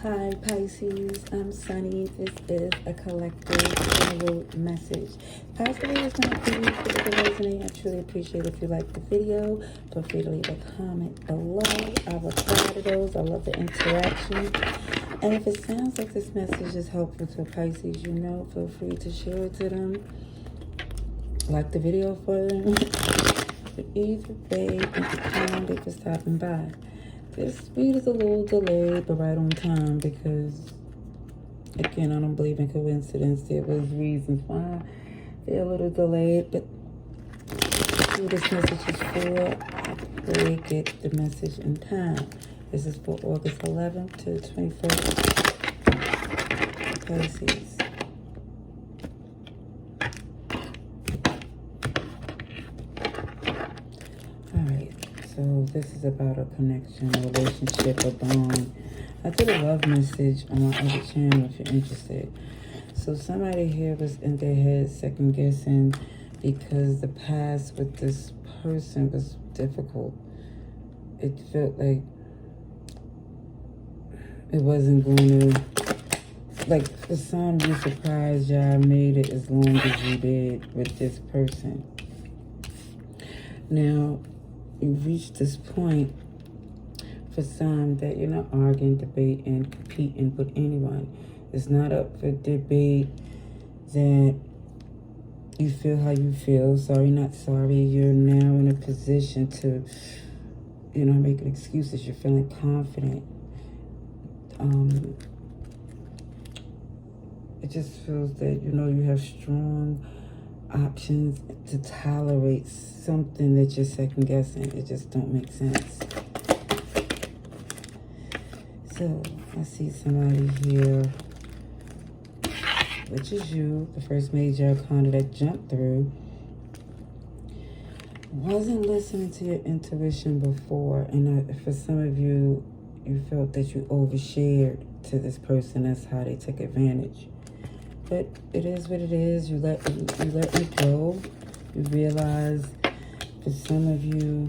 Hi Pisces, I'm Sunny. This is a collective general message. Possibly it's not for you, for the resonate. I truly appreciate if you like the video. Feel free to leave a comment below. I reply to those. I love the interaction. And if it sounds like this message is helpful to Pisces, feel free to share it to them. Like the video for them. But either way, thank you for stopping by. This read is a little delayed, but right on time because, again, I don't believe in coincidence. There was reasons why they're a little delayed, but who this message is for, I pray get the message in time. This is for August 11th to 21st, Pisces. So this is about a connection, a relationship, a bond. I did a love message on my other channel if you're interested. So somebody here was in their head second guessing because the past with this person was difficult. It felt like it wasn't going to, like for some, you surprised y'all made it as long as you did with this person. Now, you've reached this point for some that you're not arguing, debating, competing with anyone. It's not up for debate that you feel how you feel. Sorry, not sorry. You're now in a position to, making excuses. You're feeling confident. It just feels that, you have strong options to tolerate something that you're second guessing. It just don't make sense. So I see somebody here, which is you, the first major arcana that jumped through, wasn't listening to your intuition before, and for some of you, you felt that you overshared to this person. That's how they took advantage. But it is what it is. You let it go. You realize for some of you,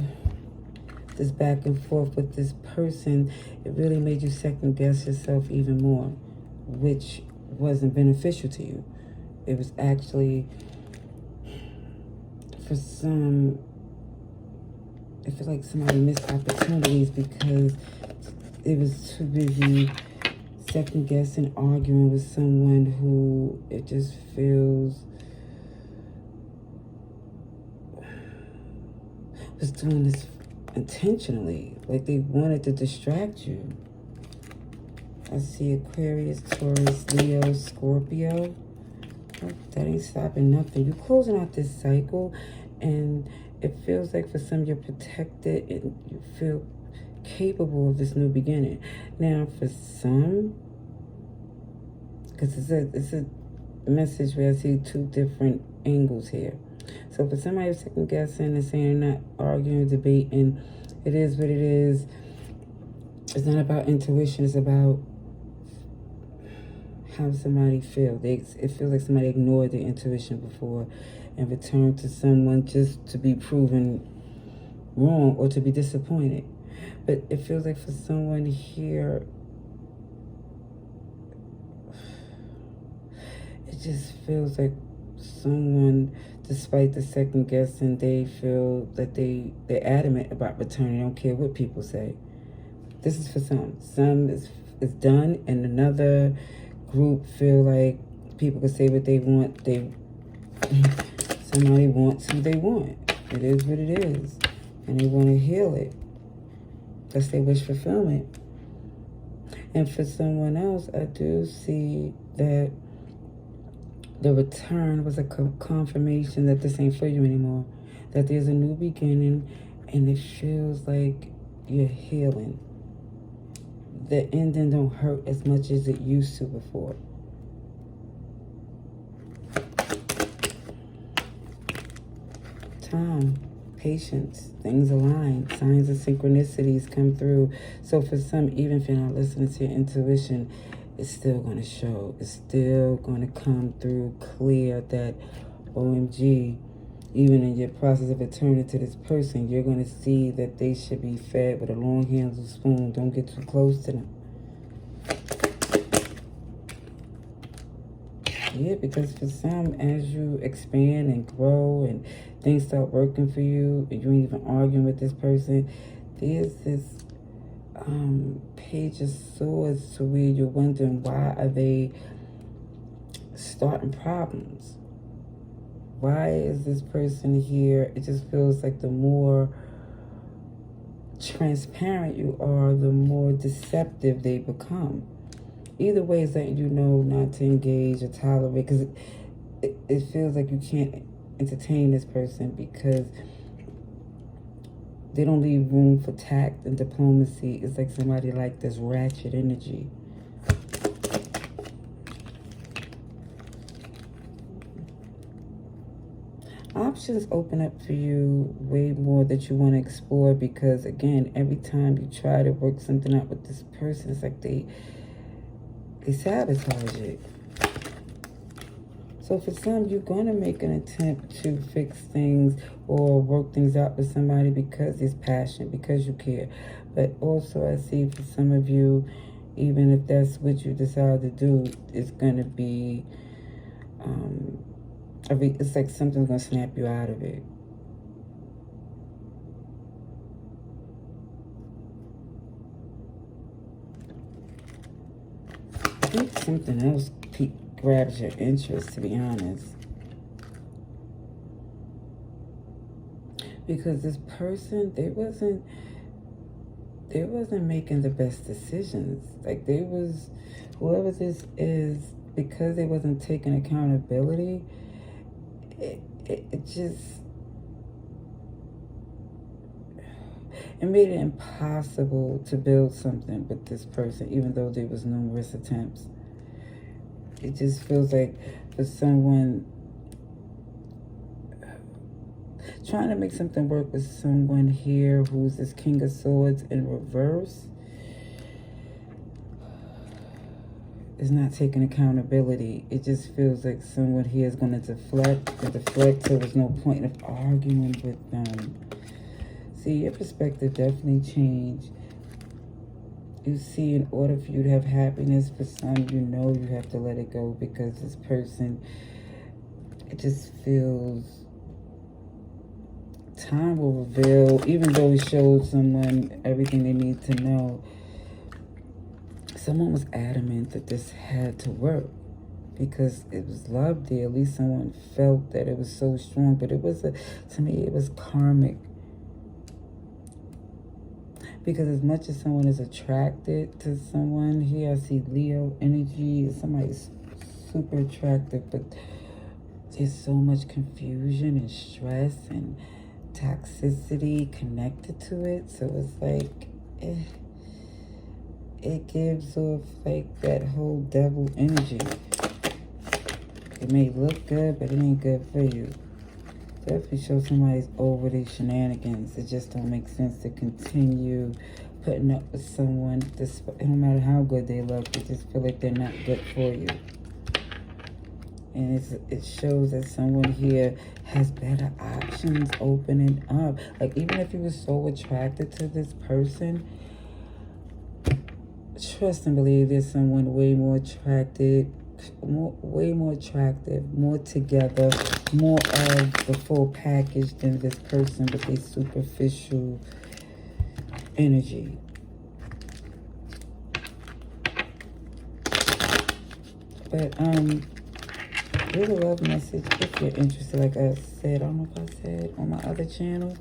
this back and forth with this person, it really made you second guess yourself even more, which wasn't beneficial to you. It was actually, for some, I feel like somebody missed opportunities because it was too busy second guessing, arguing with someone who it just feels was doing this intentionally, like they wanted to distract you. I see Aquarius, Taurus, Leo, Scorpio. That ain't stopping nothing. You're closing out this cycle, and it feels like for some you're protected and you feel capable of this new beginning. Now for some, because it's a message where I see two different angles here. So for somebody who's second guessing and saying not arguing, debating, it is what it is. It's not about intuition. It's about how somebody feels. It feels like somebody ignored their intuition before and returned to someone just to be proven wrong or to be disappointed. But it feels like for someone here, it just feels like someone, despite the second guessing, they feel that they're adamant about returning. They don't care what people say. This is for some. Some is done, and another group feel like people can say what they want. Somebody wants who they want. It is what it is, and they want to heal it. That's their wish fulfillment. And for someone else, I do see that the return was a confirmation that this ain't for you anymore. That there's a new beginning, and it feels like you're healing. The ending don't hurt as much as it used to before. Time, patience, things align, signs of synchronicities come through. So for some, even if you're not listening to your intuition, it's still going to show. It's still going to come through clear that, OMG, even in your process of returning to this person, you're going to see that they should be fed with a long-handled spoon. Don't get too close to them. Yeah, because for some, as you expand and grow and things start working for you, and you ain't even arguing with this person, there's this Page of Swords to where you're wondering, why are they starting problems? Why is this person here? It just feels like the more transparent you are, the more deceptive they become. Either way, it's letting you know not to engage or tolerate, because it feels like you can't entertain this person because they don't leave room for tact and diplomacy. It's like somebody like this ratchet energy. Options open up for you way more that you want to explore, because again, every time you try to work something out with this person, it's like they sabotage it. So for some, you're going to make an attempt to fix things or work things out with somebody because there's passion, because you care. But also I see for some of you, even if that's what you decide to do, it's going to be, it's like something's going to snap you out of it. I think something else grabs your interest, to be honest. Because this person, they wasn't making the best decisions. Like whoever this is, because they wasn't taking accountability, it just, it made it impossible to build something with this person, even though there was numerous attempts. It just feels like for someone trying to make something work with someone here who's this King of Swords in reverse is not taking accountability. It just feels like someone here is going to deflect, so there's no point of arguing with them. See, your perspective definitely changed. You see, in order for you to have happiness, for some, you know you have to let it go, because this person, it just feels time will reveal, even though he showed someone everything they need to know. Someone was adamant that this had to work because it was love there. At least someone felt that it was so strong, but it was, to me, it was karmic. Because as much as someone is attracted to someone, here I see Leo energy. Somebody's super attractive, but there's so much confusion and stress and toxicity connected to it. So it's like, it gives off like that whole devil energy. It may look good, but it ain't good for you. Definitely show somebody's over these shenanigans. It just don't make sense to continue putting up with someone. No matter how good they look, you just feel like they're not good for you. And it shows that someone here has better options opening up. Like, even if you were so attracted to this person, trust and believe there's someone way more attractive, more together, more of the full package than this person with a superficial energy. But here's a love message if you're interested. Like I said, I don't know if I said on my other channel.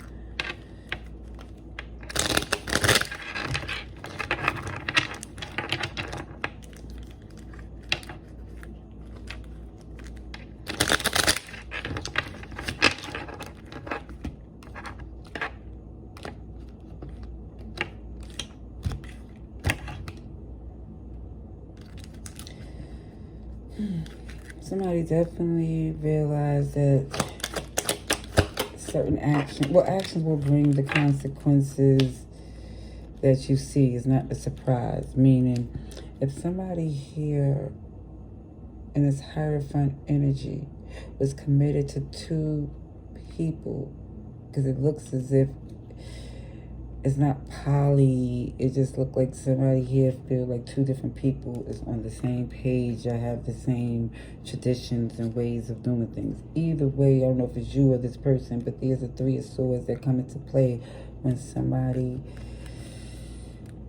Somebody definitely realized that certain actions will bring the consequences that you see. Is not a surprise. Meaning, if somebody here in this Hierophant energy was committed to two people, because it looks as if it's not poly. It just looked like somebody here feel like two different people is on the same page. I have the same traditions and ways of doing things. Either way, I don't know if it's you or this person, but there's a 3 of Swords that come into play when somebody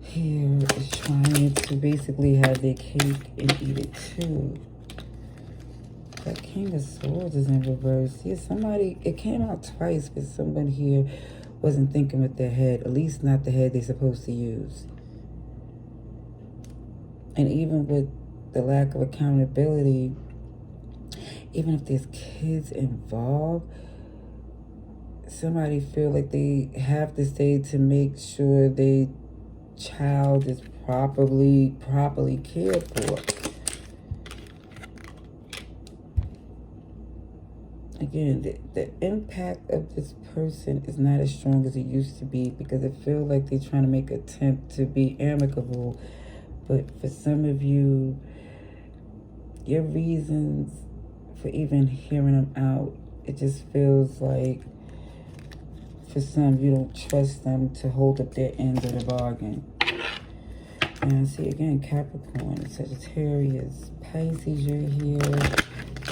here is trying to basically have their cake and eat it too. That King of Swords is in reverse. Yeah, somebody, it came out twice because someone here wasn't thinking with their head, at least not the head they're supposed to use. And even with the lack of accountability, even if there's kids involved, somebody feel like they have to stay to make sure their child is properly cared for. Again, the impact of this person is not as strong as it used to be because it feels like they're trying to make an attempt to be amicable. But for some of you, your reasons for even hearing them out, it just feels like for some, you don't trust them to hold up their end of the bargain. And I see again, Capricorn, Sagittarius, Pisces, you're here,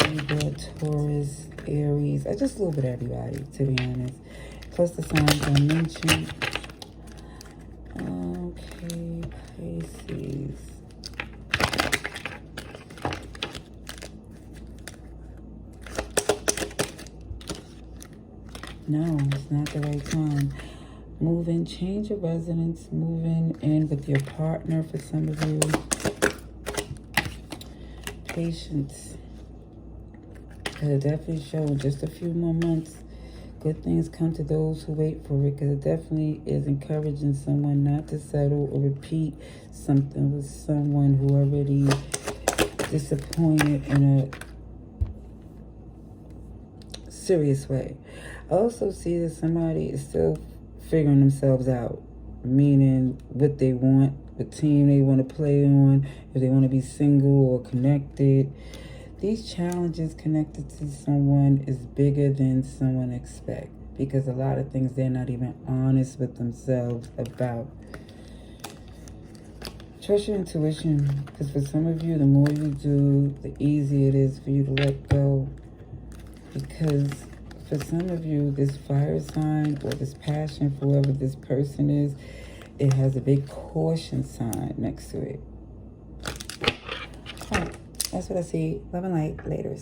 Libra, Taurus, Aries. I just a little bit of everybody, to be honest. Plus the signs I mentioned. Okay, Pisces. No, it's not the right time. Move in, change your residence, move in with your partner for some of you. Patience. It'll definitely show in just a few more months. Good things come to those who wait for it, because it definitely is encouraging someone not to settle or repeat something with someone who already disappointed in a serious way. I also see that somebody is still figuring themselves out, meaning what they want, what team they want to play on, if they want to be single or connected. These challenges connected to someone is bigger than someone expects, because a lot of things they're not even honest with themselves about. Trust your intuition, because for some of you, the more you do, the easier it is for you to let go. Because for some of you, this fire sign or this passion for whoever this person is, it has a big caution sign next to it. All right, that's what I see. Love and light. Later.